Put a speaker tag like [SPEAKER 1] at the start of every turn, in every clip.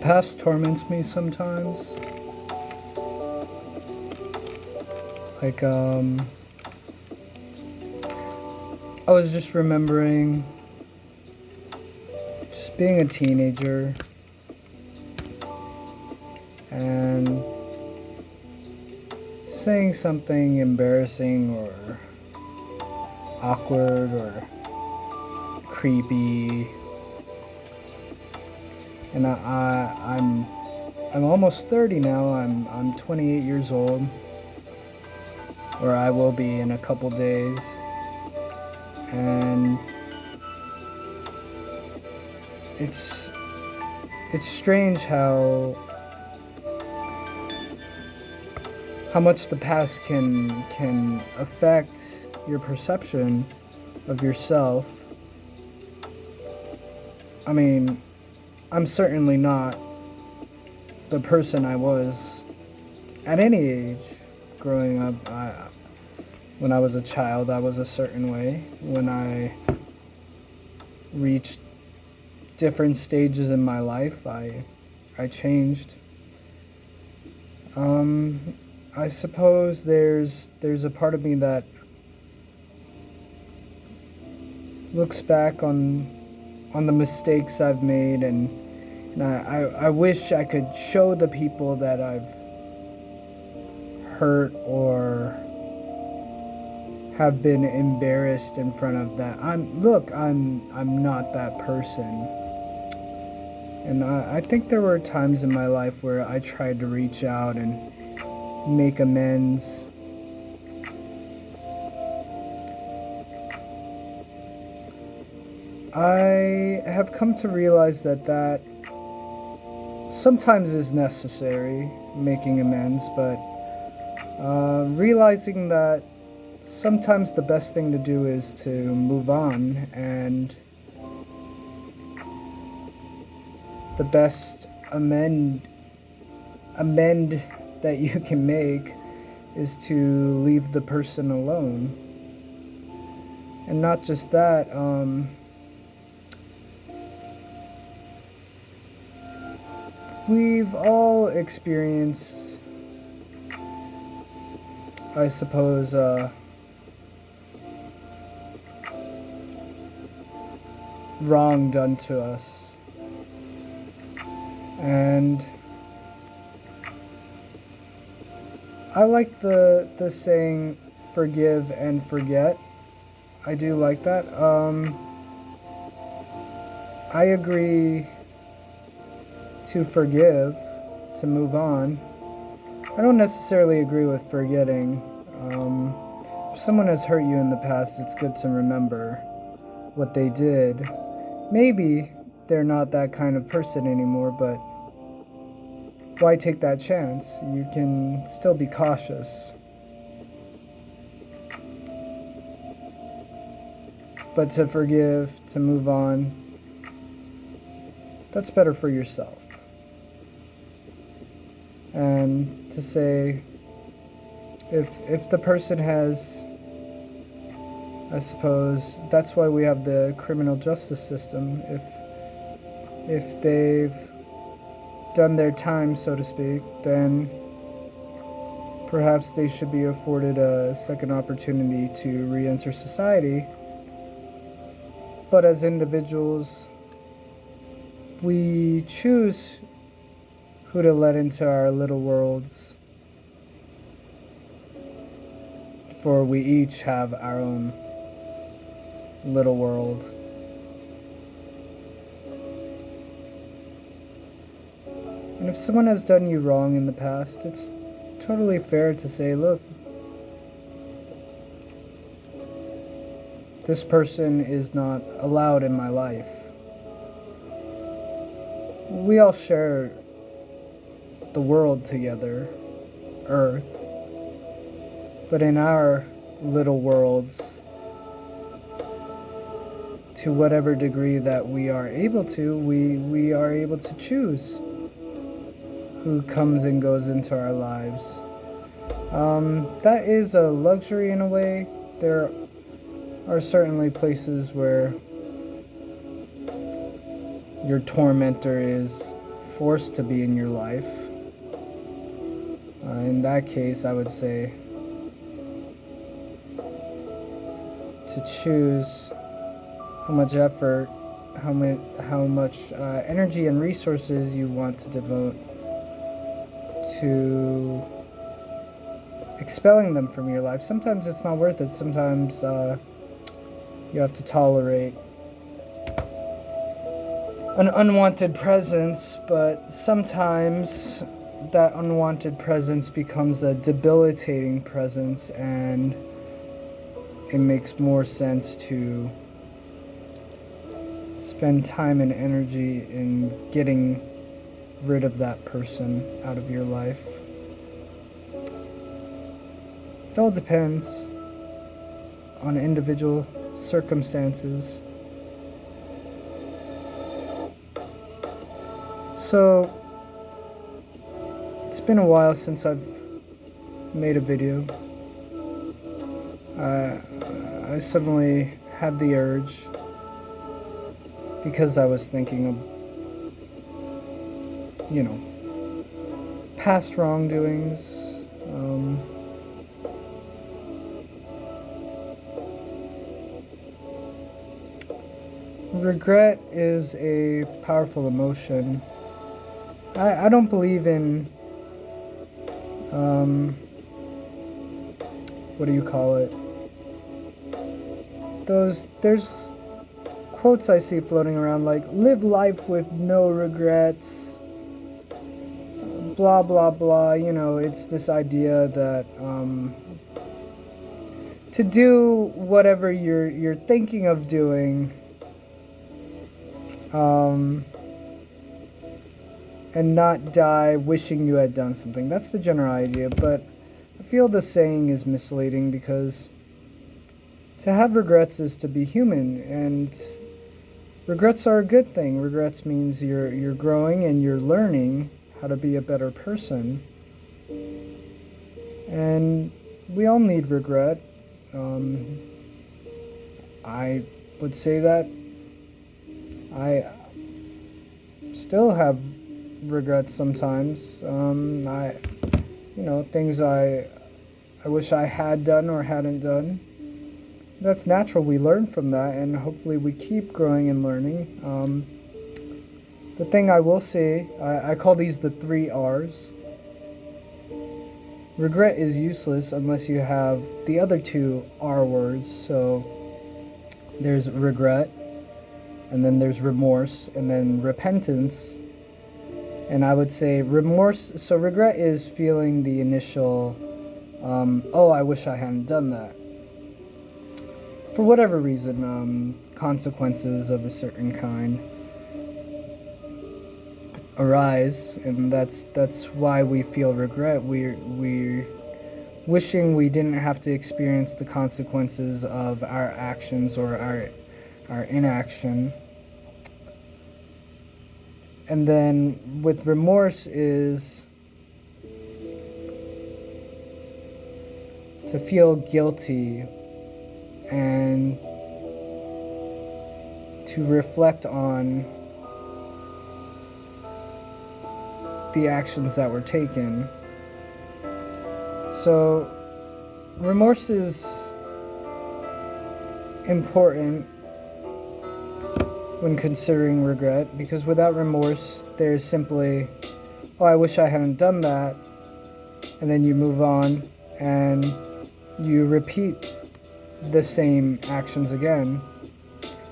[SPEAKER 1] past torments me sometimes. Like, I was just remembering just being a teenager and saying something embarrassing or awkward or creepy. And I'm almost 30 now. I'm 28 years old, or I will be in a couple days. And it's strange how much the past can affect your perception of yourself. I mean, I'm certainly not the person I was at any age growing up. When I was a child, I was a certain way. When I reached different stages in my life, I changed. I suppose there's a part of me that looks back on the mistakes I've made, and I wish I could show the people that I've hurt or have been embarrassed in front of that. I'm not that person. And I think there were times in my life where I tried to reach out and make amends. I have come to realize that sometimes is necessary, making amends, but realizing that sometimes the best thing to do is to move on, and the best amend that you can make is to leave the person alone. And not just that, we've all experienced, I suppose, wrong done to us. And I like the saying forgive and forget. I do like that. I agree to forgive, to move on. I don't necessarily agree with forgetting. If someone has hurt you in the past, it's good to remember what they did. Maybe they're not that kind of person anymore, but why take that chance? You can still be cautious. But to forgive, to move on, that's better for yourself. And to say, if the person has, I suppose, that's why we have the criminal justice system. If they've done their time, so to speak, then perhaps they should be afforded a second opportunity to re-enter society. But as individuals, we choose who to let into our little worlds, for we each have our own little world. And if someone has done you wrong in the past, it's totally fair to say, look, this person is not allowed in my life. We all share the world together, Earth, but in our little worlds, to whatever degree that we are able to, we are able to choose who comes and goes into our lives. That is a luxury in a way. There are certainly places where your tormentor is forced to be in your life. In that case, I would say to choose how much effort, how much energy and resources you want to devote to expelling them from your life. Sometimes it's not worth it. Sometimes you have to tolerate an unwanted presence, but sometimes that unwanted presence becomes a debilitating presence, and it makes more sense to spend time and energy in getting rid of that person out of your life. It all depends on individual circumstances. So, it's been a while since I've made a video. I suddenly had the urge because I was thinking of, past wrongdoings. Regret is a powerful emotion. I don't believe in, what do you call it? There's quotes I see floating around like, live life with no regrets, blah, blah, blah. It's this idea that, to do whatever you're thinking of doing, and not die wishing you had done something. That's the general idea, but I feel the saying is misleading because to have regrets is to be human, and regrets are a good thing. Regrets means you're growing and you're learning how to be a better person. And we all need regret. I would say that I still have regrets sometimes. Things I wish I had done or hadn't done. That's natural. We learn from that, and hopefully we keep growing and learning. The thing I will say, I call these the 3 R's. Regret is useless unless you have the other 2 R words. So there's regret, and then there's remorse, and then repentance. And I would say remorse, so regret is feeling the initial, I wish I hadn't done that. For whatever reason, consequences of a certain kind arise, and that's why we feel regret. We're wishing we didn't have to experience the consequences of our actions or our inaction. And then with remorse is to feel guilty and to reflect on the actions that were taken. So remorse is important when considering regret, because without remorse there's simply, I wish I hadn't done that, and then you move on and you repeat the same actions again,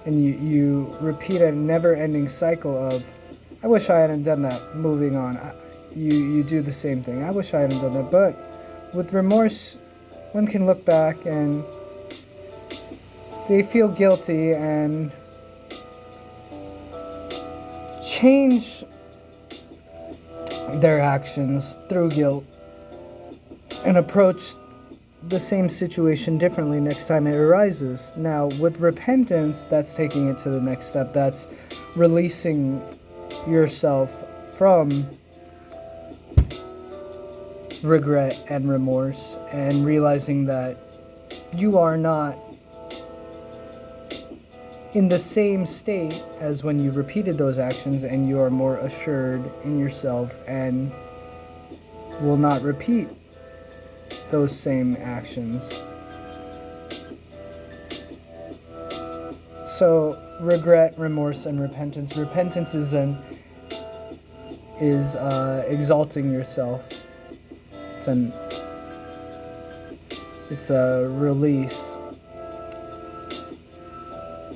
[SPEAKER 1] and you repeat a never-ending cycle of, I wish I hadn't done that, moving on. You do the same thing. I wish I hadn't done that. But with remorse, one can look back and they feel guilty and change their actions through guilt and approach the same situation differently next time it arises. Now, with repentance, that's taking it to the next step. That's releasing yourself from regret and remorse and realizing that you are not in the same state as when you repeated those actions, and you are more assured in yourself and will not repeat those same actions. So regret, remorse, and repentance. Repentance is exalting yourself. It's a release.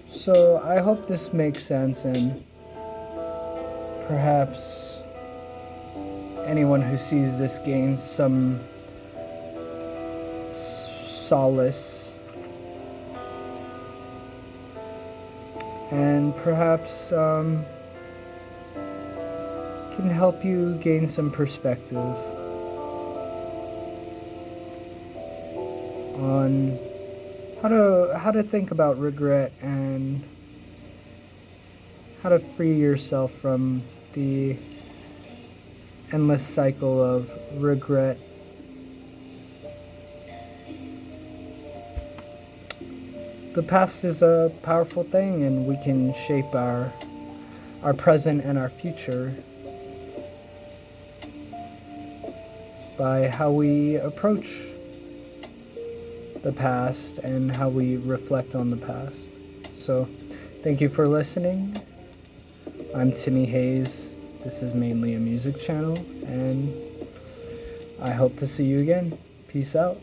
[SPEAKER 1] So I hope this makes sense, and perhaps anyone who sees this gains some solace, and perhaps can help you gain some perspective on how to think about regret and how to free yourself from the endless cycle of regret. The past is a powerful thing, and we can shape our present and our future by how we approach the past and how we reflect on the past. So, thank you for listening. I'm Timmy Hayes. This is mainly a music channel, and I hope to see you again. Peace out.